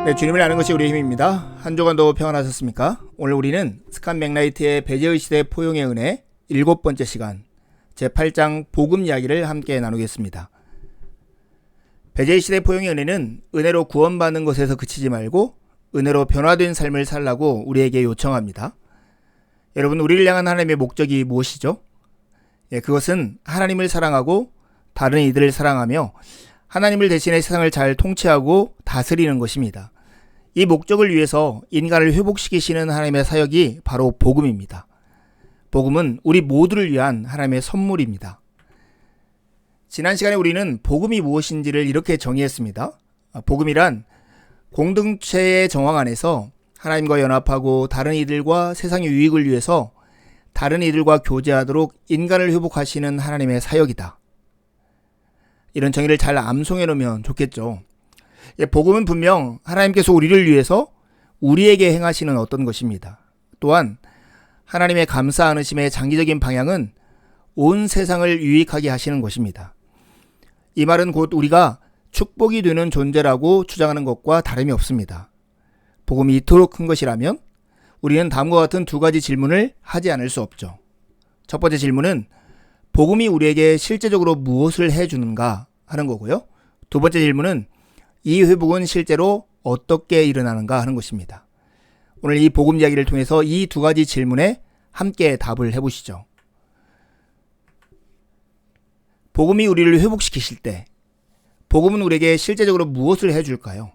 네, 주님을 아는 것이 우리의 힘입니다. 한 주간도 평안하셨습니까? 오늘 우리는 스칸 맥라이트의 배제의 시대 포용의 은혜 7번째 시간 제8장 복음 이야기를 함께 나누겠습니다. 배제의 시대 포용의 은혜는 은혜로 구원받는 것에서 그치지 말고 은혜로 변화된 삶을 살라고 우리에게 요청합니다. 여러분, 우리를 향한 하나님의 목적이 무엇이죠? 그것은 하나님을 사랑하고 다른 이들을 사랑하며 하나님을 대신해 세상을 잘 통치하고 다스리는 것입니다. 이 목적을 위해서 인간을 회복시키시는 하나님의 사역이 바로 복음입니다. 복음은 우리 모두를 위한 하나님의 선물입니다. 지난 시간에 우리는 복음이 무엇인지를 이렇게 정의했습니다. 복음이란 공동체의 정황 안에서 하나님과 연합하고 다른 이들과 세상의 유익을 위해서 다른 이들과 교제하도록 인간을 회복하시는 하나님의 사역이다. 이런 정의를 잘 암송해 놓으면 좋겠죠. 복음은 분명 하나님께서 우리를 위해서 우리에게 행하시는 어떤 것입니다. 또한 하나님의 감사 안으심의 장기적인 방향은 온 세상을 유익하게 하시는 것입니다. 이 말은 곧 우리가 축복이 되는 존재라고 주장하는 것과 다름이 없습니다. 복음이 이토록 큰 것이라면 우리는 다음과 같은 두 가지 질문을 하지 않을 수 없죠. 첫 번째 질문은 복음이 우리에게 실제적으로 무엇을 해주는가 하는 거고요. 두 번째 질문은 이 회복은 실제로 어떻게 일어나는가 하는 것입니다. 오늘 이 복음 이야기를 통해서 이 두 가지 질문에 함께 답을 해보시죠. 복음이 우리를 회복시키실 때 복음은 우리에게 실제적으로 무엇을 해줄까요?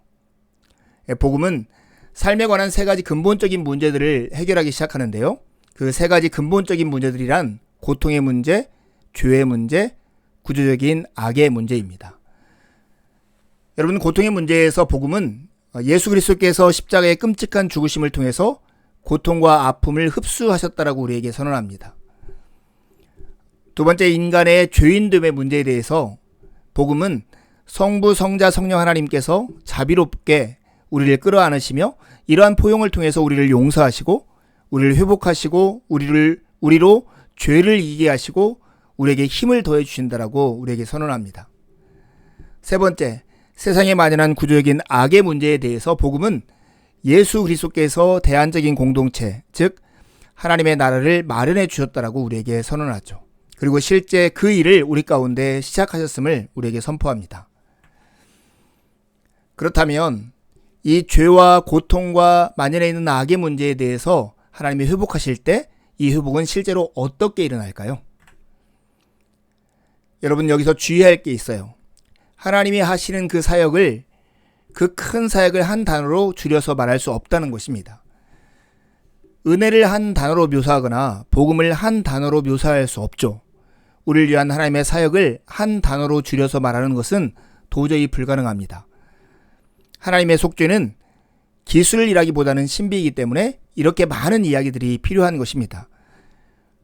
복음은 삶에 관한 세 가지 근본적인 문제들을 해결하기 시작하는데요. 그 세 가지 근본적인 문제들이란 고통의 문제, 죄의 문제, 구조적인 악의 문제입니다. 여러분, 고통의 문제에서 복음은 예수 그리스도께서 십자가의 끔찍한 죽으심을 통해서 고통과 아픔을 흡수하셨다라고 우리에게 선언합니다. 두 번째, 인간의 죄인됨의 문제에 대해서 복음은 성부, 성자, 성령 하나님께서 자비롭게 우리를 끌어안으시며 이러한 포용을 통해서 우리를 용서하시고 우리를 회복하시고 우리로 죄를 이기게 하시고 우리에게 힘을 더해 주신다라고 우리에게 선언합니다. 세 번째, 세상에 만연한 구조적인 악의 문제에 대해서 복음은 예수 그리스도께서 대안적인 공동체, 즉 하나님의 나라를 마련해 주셨다라고 우리에게 선언하죠. 그리고 실제 그 일을 우리 가운데 시작하셨음을 우리에게 선포합니다. 그렇다면 이 죄와 고통과 만연해 있는 악의 문제에 대해서 하나님이 회복하실 때 이 회복은 실제로 어떻게 일어날까요? 여러분, 여기서 주의할 게 있어요. 하나님이 하시는 그 사역을, 그 큰 사역을 한 단어로 줄여서 말할 수 없다는 것입니다. 은혜를 한 단어로 묘사하거나 복음을 한 단어로 묘사할 수 없죠. 우리를 위한 하나님의 사역을 한 단어로 줄여서 말하는 것은 도저히 불가능합니다. 하나님의 속죄는 기술이라기보다는 신비이기 때문에 이렇게 많은 이야기들이 필요한 것입니다.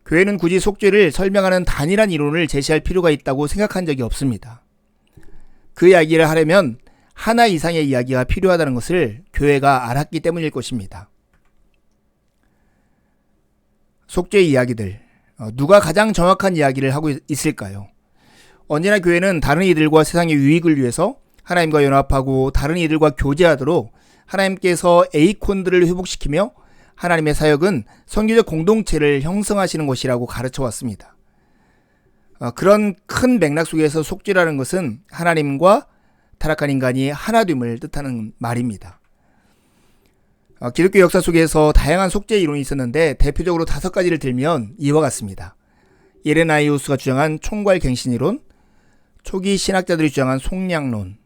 교회는 굳이 속죄를 설명하는 단일한 이론을 제시할 필요가 있다고 생각한 적이 없습니다. 그 이야기를 하려면 하나 이상의 이야기가 필요하다는 것을 교회가 알았기 때문일 것입니다. 속죄의 이야기들, 누가 가장 정확한 이야기를 하고 있을까요? 언제나 교회는 다른 이들과 세상의 유익을 위해서 하나님과 연합하고 다른 이들과 교제하도록 하나님께서 에이콘들을 회복시키며 하나님의 사역은 선교적 공동체를 형성하시는 것이라고 가르쳐 왔습니다. 그런 큰 맥락 속에서 속죄라는 것은 하나님과 타락한 인간이 하나됨을 뜻하는 말입니다. 기독교 역사 속에서 다양한 속죄 이론이 있었는데 대표적으로 5가지를 들면 이와 같습니다. 이레나이우스가 주장한 총괄갱신 이론, 초기 신학자들이 주장한 속량론,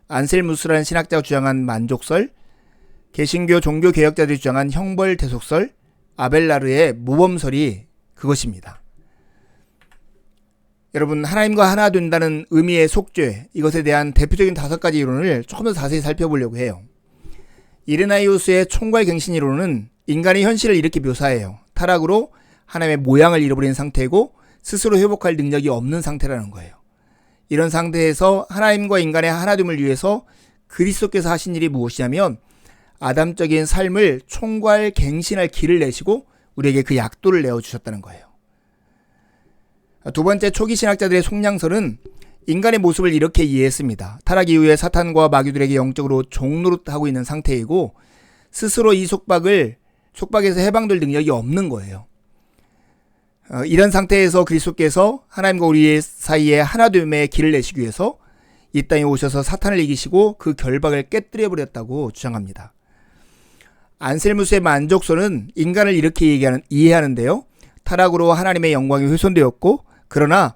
안셀무스라는 신학자가 주장한 만족설, 개신교 종교개혁자들이 주장한 형벌대속설, 아벨라르의 모범설이 그것입니다. 여러분, 하나님과 하나 된다는 의미의 속죄, 이것에 대한 대표적인 5가지 이론을 조금 더 자세히 살펴보려고 해요. 이레나이우스의 총괄갱신 이론은 인간의 현실을 이렇게 묘사해요. 타락으로 하나님의 모양을 잃어버린 상태이고 스스로 회복할 능력이 없는 상태라는 거예요. 이런 상태에서 하나님과 인간의 하나됨을 위해서 그리스도께서 하신 일이 무엇이냐면 아담적인 삶을 총괄갱신할 길을 내시고 우리에게 그 약도를 내어주셨다는 거예요. 두 번째, 초기 신학자들의 속량설은 인간의 모습을 이렇게 이해했습니다. 타락 이후에 사탄과 마귀들에게 영적으로 종노릇하고 있는 상태이고 스스로 이 속박에서 해방될 능력이 없는 거예요. 이런 상태에서 그리스도께서 하나님과 우리 사이에 하나됨의 길을 내시기 위해서 이 땅에 오셔서 사탄을 이기시고 그 결박을 깨뜨려 버렸다고 주장합니다. 안셀무스의 만족소는 인간을 이렇게 이해하는데요. 타락으로 하나님의 영광이 훼손되었고 그러나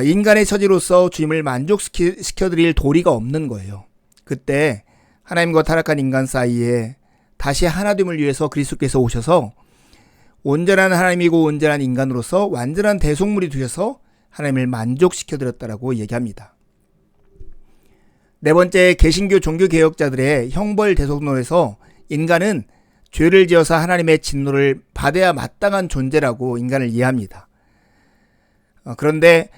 인간의 처지로서 주님을 만족시켜드릴 도리가 없는 거예요. 그때 하나님과 타락한 인간 사이에 다시 하나됨을 위해서 그리스도께서 오셔서 온전한 하나님이고 온전한 인간으로서 완전한 대속물이 되셔서 하나님을 만족시켜드렸다라고 얘기합니다. 네 번째, 개신교 종교개혁자들의 형벌 대속론에서 인간은 죄를 지어서 하나님의 진노를 받아야 마땅한 존재라고 인간을 이해합니다. 그런데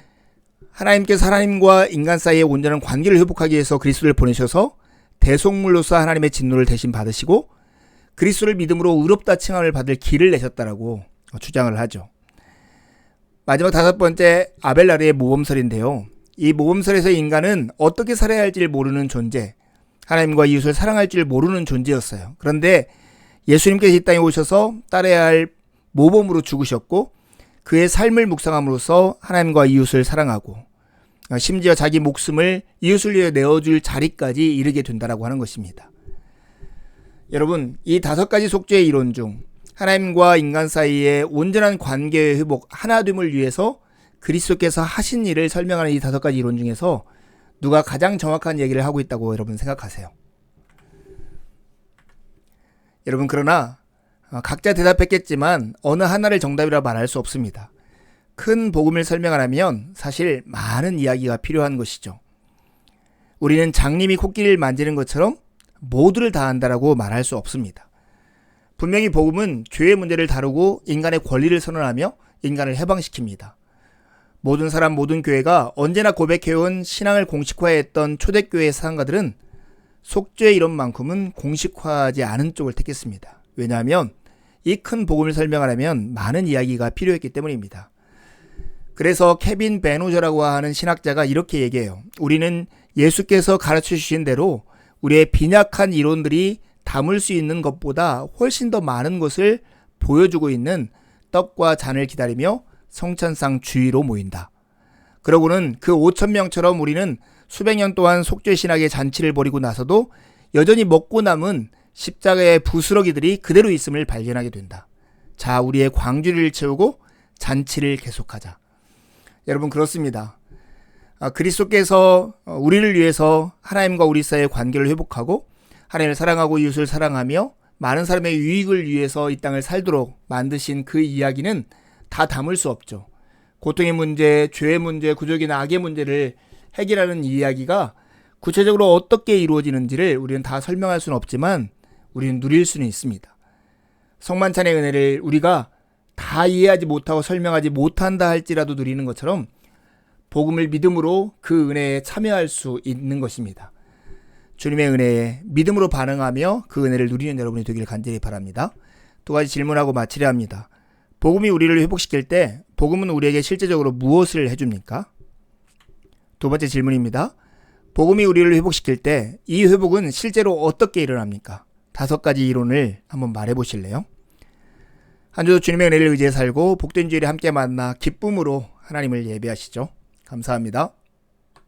하나님께서 하나님과 인간 사이의 온전한 관계를 회복하기 위해서 그리스도를 보내셔서 대속물로서 하나님의 진노를 대신 받으시고 그리스도를 믿음으로 의롭다 칭함을 받을 길을 내셨다라고 주장을 하죠. 마지막 다섯 번째, 아벨라르의 모범설인데요. 이 모범설에서 인간은 어떻게 살아야 할지를 모르는 존재, 하나님과 이웃을 사랑할 줄 모르는 존재였어요. 그런데 예수님께서 이 땅에 오셔서 따라야 할 모범으로 죽으셨고 그의 삶을 묵상함으로써 하나님과 이웃을 사랑하고 심지어 자기 목숨을 이웃을 위해 내어줄 자리까지 이르게 된다라고 하는 것입니다. 여러분, 이 다섯 가지 속죄의 이론 중 하나님과 인간 사이의 온전한 관계의 회복, 하나됨을 위해서 그리스도께서 하신 일을 설명하는 이 다섯 가지 이론 중에서 누가 가장 정확한 얘기를 하고 있다고 여러분 생각하세요? 여러분, 그러나 각자 대답했겠지만 어느 하나를 정답이라 말할 수 없습니다. 큰 복음을 설명하려면 사실 많은 이야기가 필요한 것이죠. 우리는 장님이 코끼리를 만지는 것처럼 모두를 다 한다라고 말할 수 없습니다. 분명히 복음은 죄의 문제를 다루고 인간의 권리를 선언하며 인간을 해방시킵니다. 모든 사람, 모든 교회가 언제나 고백해온 신앙을 공식화했던 초대교회의 사상가들은 속죄 이론만큼은 공식화하지 않은 쪽을 택했습니다. 왜냐하면 이 큰 복음을 설명하려면 많은 이야기가 필요했기 때문입니다. 그래서 케빈 베노저라고 하는 신학자가 이렇게 얘기해요. 우리는 예수께서 가르쳐 주신 대로 우리의 빈약한 이론들이 담을 수 있는 것보다 훨씬 더 많은 것을 보여주고 있는 떡과 잔을 기다리며 성찬상 주위로 모인다. 그러고는 그 5,000명처럼 우리는 수백 년 동안 속죄신학의 잔치를 벌이고 나서도 여전히 먹고 남은 십자가의 부스러기들이 그대로 있음을 발견하게 된다. 자, 우리의 광주리를 채우고 잔치를 계속하자. 여러분, 그렇습니다. 그리스도께서 우리를 위해서 하나님과 우리 사이의 관계를 회복하고 하나님을 사랑하고 이웃을 사랑하며 많은 사람의 유익을 위해서 이 땅을 살도록 만드신 그 이야기는 다 담을 수 없죠. 고통의 문제, 죄의 문제, 구족이나 악의 문제를 해결하는 이야기가 구체적으로 어떻게 이루어지는지를 우리는 다 설명할 수는 없지만 우리는 누릴 수는 있습니다. 성만찬의 은혜를 우리가 다 이해하지 못하고 설명하지 못한다 할지라도 누리는 것처럼 복음을 믿음으로 그 은혜에 참여할 수 있는 것입니다. 주님의 은혜에 믿음으로 반응하며 그 은혜를 누리는 여러분이 되기를 간절히 바랍니다. 두 가지 질문하고 마치려 합니다. 복음이 우리를 회복시킬 때 복음은 우리에게 실제적으로 무엇을 해줍니까? 두 번째 질문입니다. 복음이 우리를 회복시킬 때 이 회복은 실제로 어떻게 일어납니까? 다섯 가지 이론을 한번 말해보실래요? 한 주도 주님의 은혜를 의지해 살고 복된 주일에 함께 만나 기쁨으로 하나님을 예배하시죠. 감사합니다.